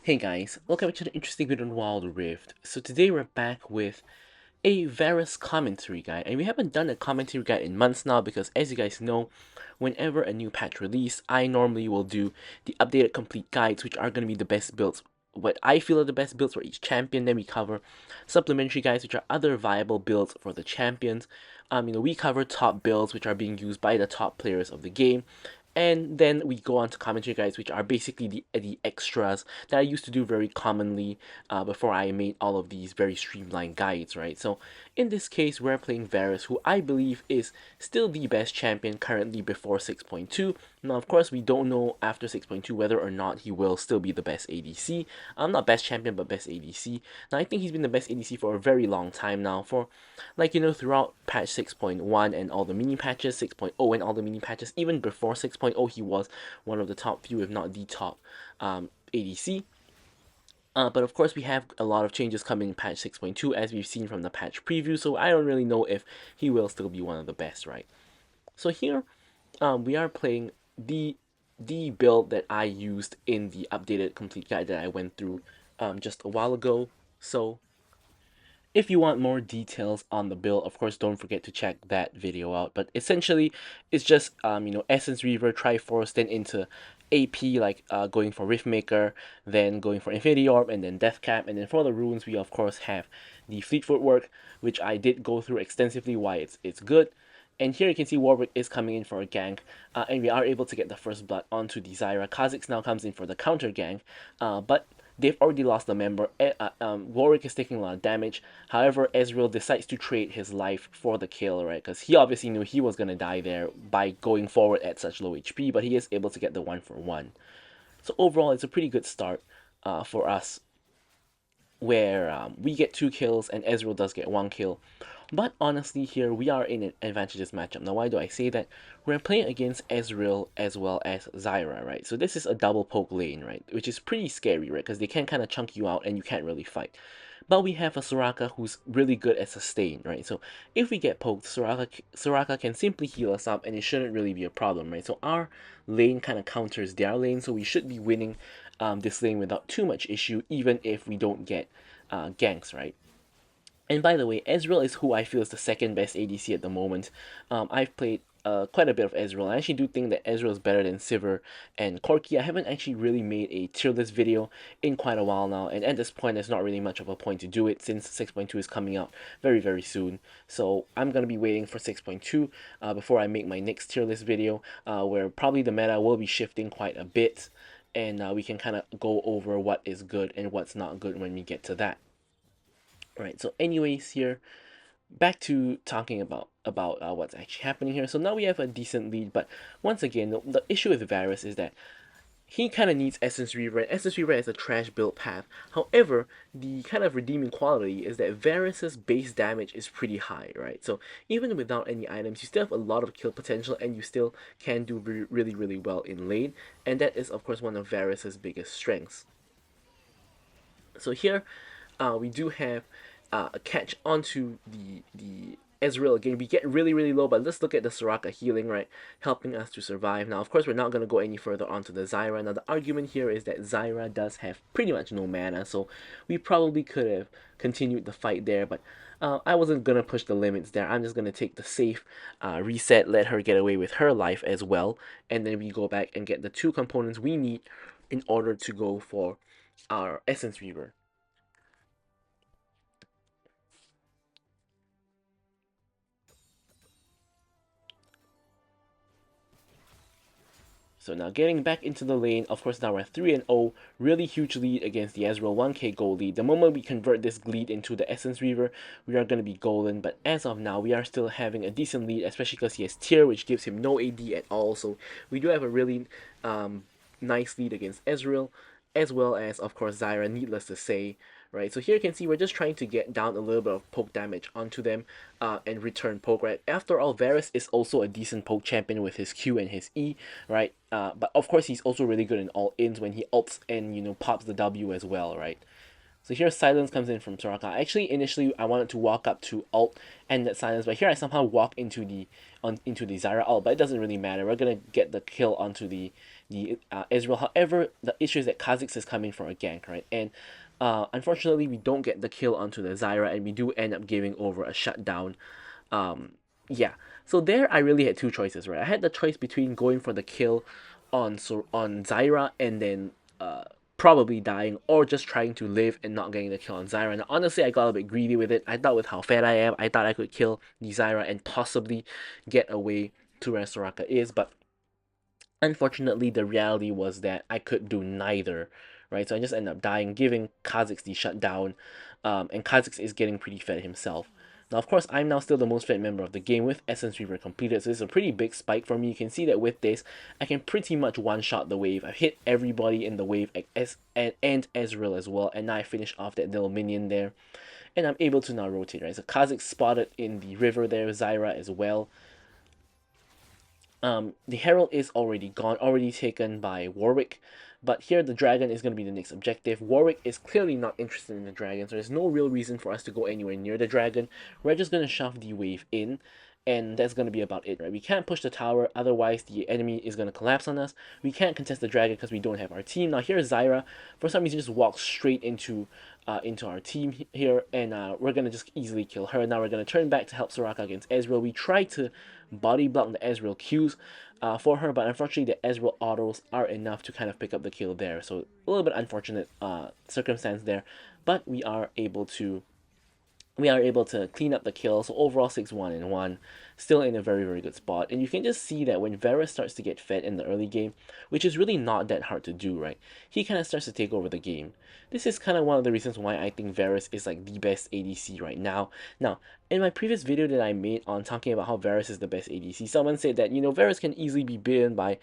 Hey guys, welcome to the interesting video on Wild Rift. So today we're back with a Varus commentary guide, and we haven't done a commentary guide in months now because, as you guys know, whenever a new patch release, I normally will do the updated complete guides, which are going to be the best builds, what I feel are the best builds for each champion. Then we cover supplementary guides, which are other viable builds for the champions. We cover top builds, which are being used by the top players of the game. And then we go on to commentary guides, which are basically the extras that I used to do very commonly before I made all of these very streamlined guides, right? So in this case, we're playing Varus, who I believe is still the best champion currently before 6.2. Now, of course, we don't know after 6.2 whether or not he will still be the best ADC. Not best champion, but best ADC. Now, I think he's been the best ADC for a very long time now. For, throughout patch 6.1 and all the mini patches, 6.0 and all the mini patches, even before 6.0, he was one of the top few, if not the top ADC. But of course, we have a lot of changes coming in patch 6.2, as we've seen from the patch preview, so I don't really know if he will still be one of the best, right? So here, we are playing the build that I used in the updated complete guide that I went through just a while ago. So if you want more details on the build, of course, don't forget to check that video out. But essentially, it's just Essence Reaver, Triforce, then into AP, like going for Riftmaker, then going for Infinity Orb, and then Death Cap. And then for the runes, we of course have the Fleet Footwork, which I did go through extensively why it's good. And here you can see Warwick is coming in for a gank, and we are able to get the first blood onto the Zyra. Kha'Zix now comes in for the counter gank, but they've already lost a member. Warwick is taking a lot of damage. However, Ezreal decides to trade his life for the kill, right? Because he obviously knew he was going to die there by going forward at such low HP, but he is able to get the 1-for-1. So overall, it's a pretty good start for us, where we get 2 kills and Ezreal does get 1 kill. But honestly, here we are in an advantageous matchup. Now, why do I say that? We're playing against Ezreal as well as Zyra, right? So this is a double poke lane, right? Which is pretty scary, right? Because they can kind of chunk you out and you can't really fight. But we have a Soraka who's really good at sustain, right? So if we get poked, Soraka can simply heal us up and it shouldn't really be a problem, right? So our lane kind of counters their lane, so we should be winning this lane without too much issue, even if we don't get ganks, right? And by the way, Ezreal is who I feel is the second best ADC at the moment. I've played quite a bit of Ezreal. I actually do think that Ezreal is better than Sivir and Corki. I haven't actually really made a tier list video in quite a while now, and at this point, there's not really much of a point to do it since 6.2 is coming out very, very soon. So I'm going to be waiting for 6.2 before I make my next tier list video, where probably the meta will be shifting quite a bit, and we can kind of go over what is good and what's not good when we get to that. Alright, so anyways, here back to talking about what's actually happening here. So now we have a decent lead, but once again, the issue with Varus is that he kind of needs Essence Reaver, and Essence Reaver has a trash build path. However, the kind of redeeming quality is that Varus's base damage is pretty high, right? So even without any items, you still have a lot of kill potential, and you still can do really, really well in lane, and that is of course one of Varus's biggest strengths. So here, we do have a catch onto the Ezreal again. We get really low, but let's look at the Soraka healing, right? Helping us to survive. Now, of course, we're not going to go any further onto the Zyra. Now, the argument here is that Zyra does have pretty much no mana, so we probably could have continued the fight there, but I wasn't going to push the limits there. I'm just going to take the safe reset, let her get away with her life as well, and then we go back and get the 2 components we need in order to go for our Essence Reaver. So now getting back into the lane, of course now we're 3-0, really huge lead against the Ezreal 1k gold lead. The moment we convert this lead into the Essence Reaver, we are going to be golden, but as of now we are still having a decent lead, especially because he has tier, which gives him no AD at all. So we do have a really nice lead against Ezreal, as well as of course Zyra, needless to say, right? So here you can see we're just trying to get down a little bit of poke damage onto them and return poke, right? After all, Varus is also a decent poke champion with his Q and his E, right? But of course he's also really good in all ins when he ults and pops the W as well, right? So here silence comes in from Soraka. Actually, initially I wanted to walk up to ult and that silence, but here I somehow walk into the Zyra ult, but it doesn't really matter. We're gonna get the kill onto the the Ezreal. However, the issue is that Kha'Zix is coming for a gank, right? And unfortunately, we don't get the kill onto the Zyra, and we do end up giving over a shutdown. Yeah, so there I really had two choices, right? I had the choice between going for the kill on Zyra and then probably dying, or just trying to live and not getting the kill on Zyra. And honestly, I got a bit greedy with it. I thought with how fat I am, I thought I could kill the Zyra and possibly get away to where Soraka is, but unfortunately, the reality was that I could do neither, right? So I just ended up dying, giving Kha'Zix the shutdown, and Kha'Zix is getting pretty fed himself. Now, of course, I'm now still the most fed member of the game with Essence Reaver completed, so this is a pretty big spike for me. You can see that with this, I can pretty much one-shot the wave. I've hit everybody in the wave, and Ezreal as well, and now I finish off that little minion there, and I'm able to now rotate, right? So Kha'Zix spotted in the river there, Zyra as well. The Herald is already gone, already taken by Warwick. But here the dragon is going to be the next objective. Warwick is clearly not interested in the dragon, so there's no real reason for us to go anywhere near the dragon. We're just going to shove the wave in, and that's going to be about it, right? We can't push the tower, otherwise the enemy is going to collapse on us. We can't contest the dragon because we don't have our team. Now here's Zyra, for some reason just walks straight into our team here, and we're going to just easily kill her. Now we're going to turn back to help Soraka against Ezreal. We try to body block the Ezreal Qs for her, but unfortunately the Ezreal autos are enough to kind of pick up the kill there. So a little bit unfortunate circumstance there, but we are able to clean up the kill. So overall 6-1 and 1, still in a very, very good spot. And you can just see that when Varus starts to get fed in the early game, which is really not that hard to do, right? He kind of starts to take over the game. This is kind of one of the reasons why I think Varus is like the best ADC right now. Now, in my previous video that I made on talking about how Varus is the best ADC, someone said that, you know, Varus can easily be beaten by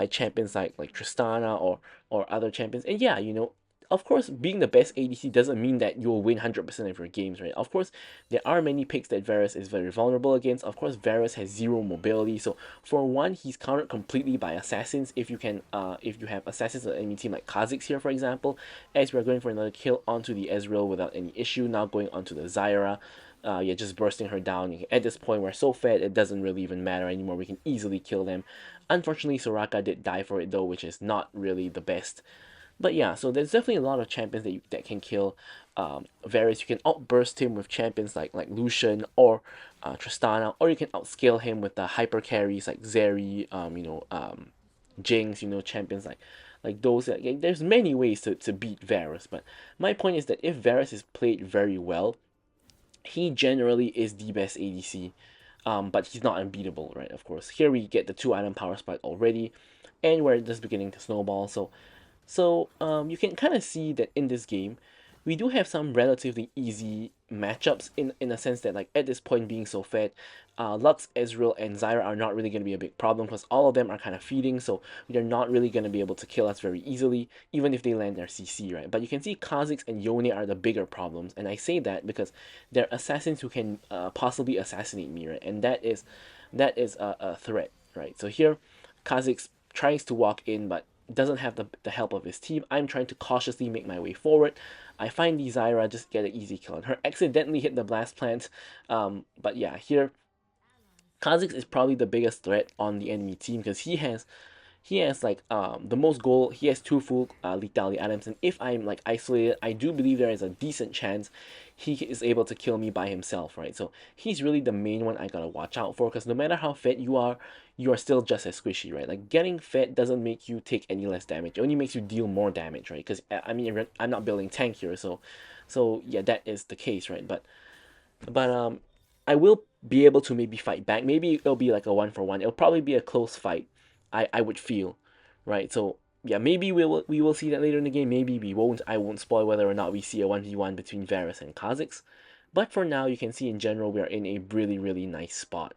champions like Tristana or other champions. And yeah, you know, of course, being the best ADC doesn't mean that you'll win 100% of your games, right? Of course, there are many picks that Varus is very vulnerable against. Of course, Varus has zero mobility, so for one, he's countered completely by assassins. If you have assassins on any team like Kha'Zix here, for example, as we're going for another kill onto the Ezreal without any issue, now going onto the Zyra. Yeah, just bursting her down. At this point, we're so fed, it doesn't really even matter anymore. We can easily kill them. Unfortunately, Soraka did die for it though, which is not really the best. But yeah, so there's definitely a lot of champions that can kill Varus. You can outburst him with champions like Lucian or Tristana, or you can outscale him with the hyper carries like Zeri, Jinx, you know, champions like those. There's many ways to beat Varus, but my point is that if Varus is played very well, he generally is the best ADC, but he's not unbeatable, right? Of course, here we get the 2-item power spike already, and we're just beginning to snowball. So you can kind of see that in this game, we do have some relatively easy matchups in a sense that, like, at this point being so fed, Lux, Ezreal, and Zyra are not really going to be a big problem because all of them are kind of feeding, so they're not really going to be able to kill us very easily, even if they land their CC, right? But you can see Kha'Zix and Yone are the bigger problems, and I say that because they're assassins who can possibly assassinate me, right? And that is a threat, right? So here, Kha'Zix tries to walk in, but doesn't have the help of his team. I'm trying to cautiously make my way forward. I find the Zyra, just get an easy kill on her. Accidentally hit the blast plant. But yeah, here Kha'Zix is probably the biggest threat on the enemy team because he has like the most gold. He has 2 full lethality items, and if I'm like isolated, I do believe there is a decent chance he is able to kill me by himself, right? So he's really the main one I gotta watch out for, because no matter how fed you are still just as squishy, right? Like, getting fed doesn't make you take any less damage. It only makes you deal more damage, right? Because I mean, I'm not building tank here, so yeah, that is the case, right? But I will be able to maybe fight back. Maybe it'll be like a 1-for-1. It'll probably be a close fight, I would feel, right? So yeah, maybe we will see that later in the game. Maybe we won't. I won't spoil whether or not we see a 1v1 between Varus and Kha'Zix. But for now, you can see in general we are in a really, really nice spot.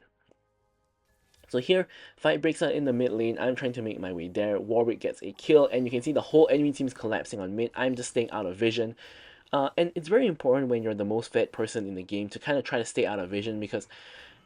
So here, fight breaks out in the mid lane. I'm trying to make my way there. Warwick gets a kill, and you can see the whole enemy team is collapsing on mid. I'm just staying out of vision. And it's very important when you're the most fed person in the game to kind of try to stay out of vision, because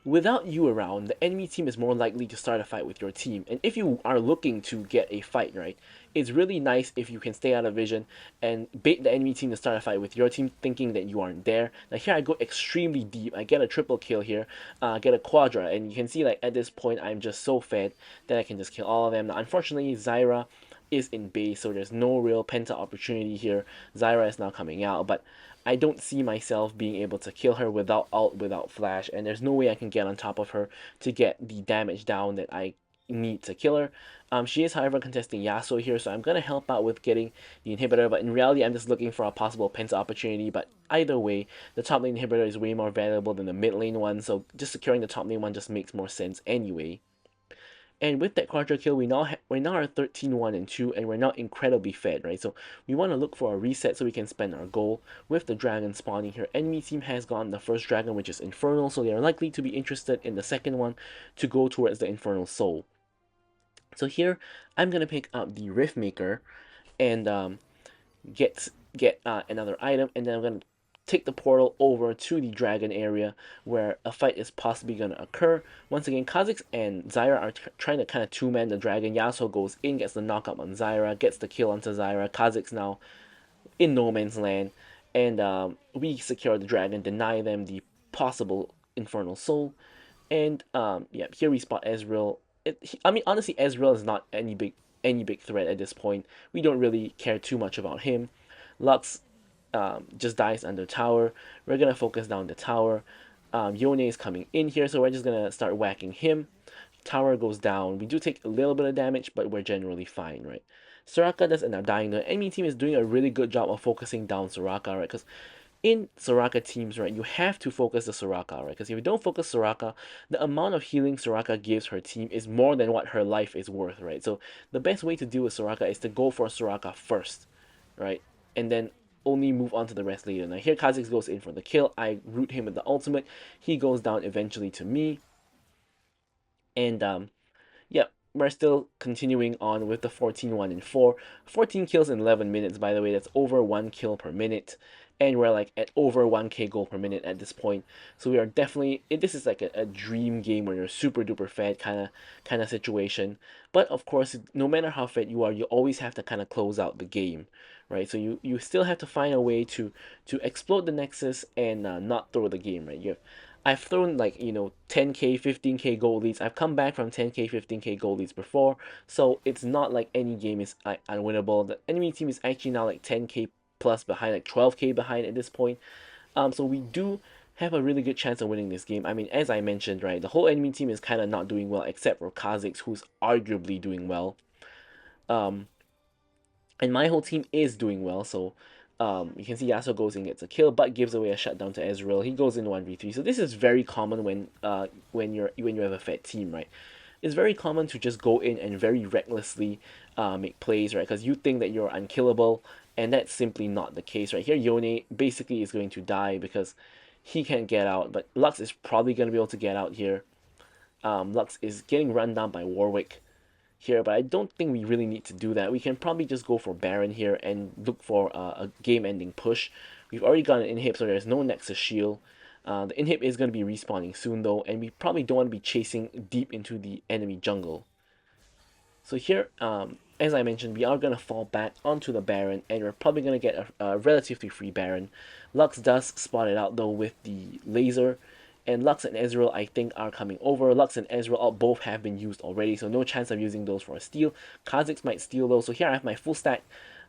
Without you around, the enemy team is more likely to start a fight with your team. And if you are looking to get a fight, right, it's really nice if you can stay out of vision and bait the enemy team to start a fight with your team, thinking that you aren't there. Now here I go extremely deep. I get a triple kill here, get a quadra, and you can see like at this point I'm just so fed that I can just kill all of them. Now unfortunately Zyra is in base, so there's no real penta opportunity here. Zyra is now coming out, but I don't see myself being able to kill her without ult, without flash, and there's no way I can get on top of her to get the damage down that I need to kill her. She is, however, contesting Yasuo here, so I'm going to help out with getting the inhibitor, but in reality, I'm just looking for a possible penta opportunity, but either way, the top lane inhibitor is way more valuable than the mid lane one, so just securing the top lane one just makes more sense anyway. And with that quadra kill, we now are 13-1 and 2, and we're now incredibly fed, right? So we want to look for a reset so we can spend our gold. With the dragon spawning here, enemy team has gotten the first dragon, which is Infernal, so they are likely to be interested in the second one to go towards the Infernal Soul. So here, I'm gonna pick up the Riftmaker and get another item, and then I'm gonna take the portal over to the dragon area where a fight is possibly going to occur. Once again, Kha'Zix and Zyra are trying to kind of two-man the dragon. Yasuo goes in, gets the knockup on Zyra, gets the kill onto Zyra. Kha'Zix now in no man's land, and we secure the dragon, deny them the possible Infernal Soul, and yeah, here we spot Ezreal. I mean, honestly, Ezreal is not any big threat at this point. We don't really care too much about him. Lux just dies under tower. We're gonna focus down the tower. Yone is coming in here, so we're just gonna start whacking him. Tower goes down. We do take a little bit of damage, but we're generally fine, right? Soraka does end up dying. The enemy team is doing a really good job of focusing down Soraka, right? Because in Soraka teams, right, you have to focus the Soraka, right? Because if you don't focus Soraka, the amount of healing Soraka gives her team is more than what her life is worth, right? So the best way to deal with Soraka is to go for Soraka first, right? And then only move on to the rest later. Now here Kha'Zix goes in for the kill. I root him with the ultimate. He goes down eventually to me. And yeah, we're still continuing on with the 14-1 and 4. 14 kills in 11 minutes, by the way. That's over 1 kill per minute. And we're like at over 1k gold per minute at this point. So we are definitely, this is like a dream game where you're super duper fed kind of situation. But of course, no matter how fed you are, you always have to kind of close out the game, right? So you still have to find a way to explode the Nexus and not throw the game, right? I've thrown like 10k 15k gold leads. I've come back from 10k 15k gold leads before, so it's not like any game is like unwinnable. The enemy team is actually now like 10k plus behind, like 12k behind at this point. So we do have a really good chance of winning this game. I mean, as I mentioned, right, the whole enemy team is kind of not doing well except for Kha'Zix, who's arguably doing well. Um, and my whole team is doing well, so you can see Yasuo goes and gets a kill, but gives away a shutdown to Ezreal. He goes in 1v3. So this is very common when you have a fed team, right? It's very common to just go in and very recklessly make plays, right? Because you think that you're unkillable, and that's simply not the case, right? Here, Yone basically is going to die because he can't get out, but Lux is probably going to be able to get out here. Lux is getting run down by Warwick here, but I don't think we really need to do that. We can probably just go for Baron here and look for a game-ending push. We've already got an inhib, so there's no Nexus shield. The inhib is going to be respawning soon though, and we probably don't want to be chasing deep into the enemy jungle. So here, as I mentioned, we are going to fall back onto the Baron, and we're probably going to get a relatively free Baron. Lux does spot it out though with the laser, and Lux and Ezreal I think are coming over. Lux and Ezreal both have been used already, so no chance of using those for a steal. Kha'Zix might steal those, so here I have my full stack,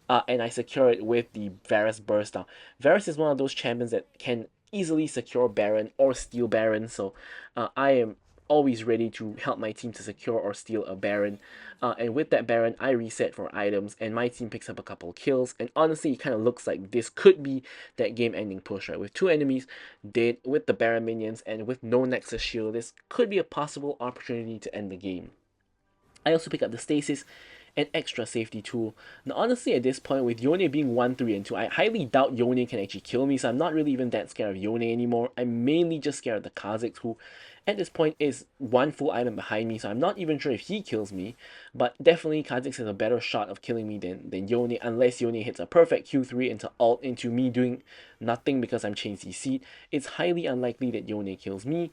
and I secure it with the Varus burst. Now, Varus is one of those champions that can easily secure Baron or steal Baron, so I am always ready to help my team to secure or steal a Baron. And with that Baron, I reset for items, and my team picks up a couple kills. And honestly, it kind of looks like this could be that game-ending push, right? With two enemies dead, with the Baron minions, and with no Nexus shield, this could be a possible opportunity to end the game. I also pick up the Stasis, an extra safety tool. Now honestly at this point with Yone being 1, 3, and 2, I highly doubt Yone can actually kill me, so I'm not really even that scared of Yone anymore. I'm mainly just scared of the Kha'Zix, who at this point is one full item behind me, so I'm not even sure if he kills me, but definitely Kha'Zix has a better shot of killing me than Yone, unless Yone hits a perfect Q3 into ult into me doing nothing because I'm chain CC'd. It's highly unlikely that Yone kills me.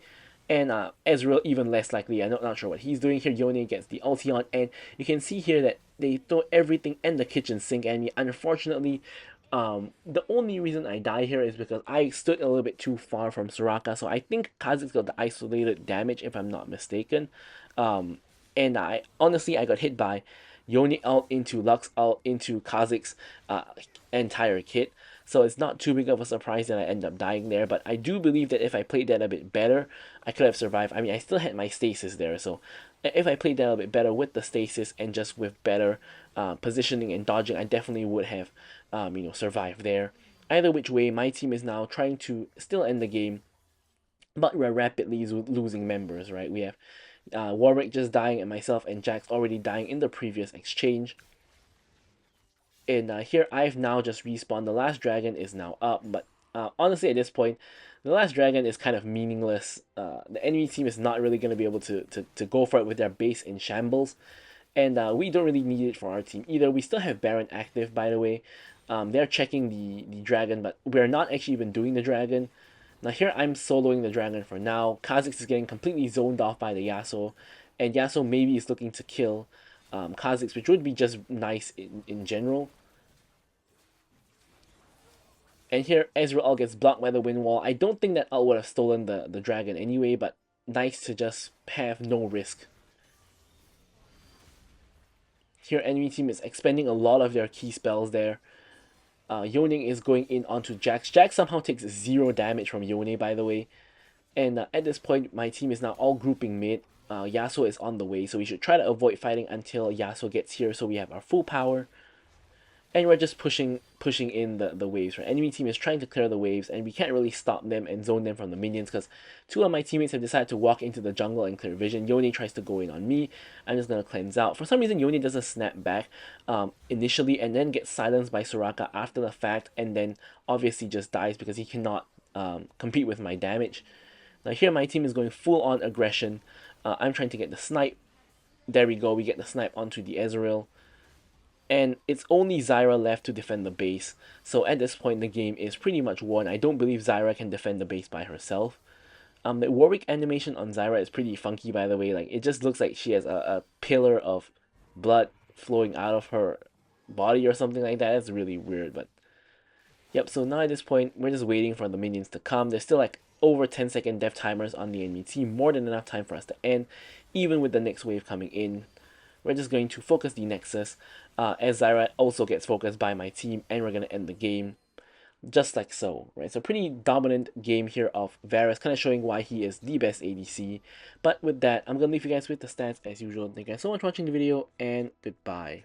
And Ezreal even less likely. I'm not sure what he's doing here. Yone gets the ulti on, and you can see here that they throw everything in the kitchen sink at me. Unfortunately, the only reason I die here is because I stood a little bit too far from Soraka. So I think Kha'Zix got the isolated damage, if I'm not mistaken. Um, and I honestly I got hit by Yone out into Lux out into Kha'Zix entire kit. So it's not too big of a surprise that I end up dying there. But I do believe that if I played that a bit better, I could have survived. I mean, I still had my stasis there, so if I played that a bit better with the stasis and just with better positioning and dodging, I definitely would have, survived there. Either which way, my team is now trying to still end the game, but we're rapidly losing members, right? We have Warwick just dying and myself and Jax already dying in the previous exchange. And here I've now just respawned. The last dragon is now up, but honestly at this point, the last dragon is kind of meaningless. The enemy team is not really going to be able to go for it with their base in shambles. And we don't really need it for our team either. We still have Baron active, by the way. They're checking the dragon, but we're not actually even doing the dragon. Now here I'm soloing the dragon for now. Kha'Zix is getting completely zoned off by the Yasuo. And Yasuo maybe is looking to kill Kha'Zix, which would be just nice in general. And here Ezreal gets blocked by the wind wall. I don't think that ult would have stolen the dragon anyway, but nice to just have no risk. Here enemy team is expending a lot of their key spells there. Yone is going in onto Jax. Jax somehow takes 0 damage from Yone, by the way. And at this point, my team is now all grouping mid. Yasuo is on the way, so we should try to avoid fighting until Yasuo gets here so we have our full power. And we're just pushing in the waves, right? Enemy team is trying to clear the waves, and we can't really stop them and zone them from the minions because 2 of my teammates have decided to walk into the jungle and clear vision. Yone tries to go in on me. I'm just gonna cleanse out. For some reason, Yone doesn't snap back initially and then gets silenced by Soraka after the fact, and then obviously just dies because he cannot compete with my damage. Now here my team is going full on aggression. I'm trying to get the snipe. There we go, we get the snipe onto the Ezreal. And it's only Zyra left to defend the base. So at this point the game is pretty much won. I don't believe Zyra can defend the base by herself. The Warwick animation on Zyra is pretty funky, by the way. Like, it just looks like she has a pillar of blood flowing out of her body or something like that. It's really weird, but yep, so now at this point, we're just waiting for the minions to come. There's still like over 10-second death timers on the enemy team, more than enough time for us to end, even with the next wave coming in. We're just going to focus the Nexus, as Zyra also gets focused by my team, and we're going to end the game just like so, right? So pretty dominant game here of Varus, kind of showing why he is the best ADC. But with that, I'm going to leave you guys with the stats as usual. Thank you guys so much for watching the video, and goodbye.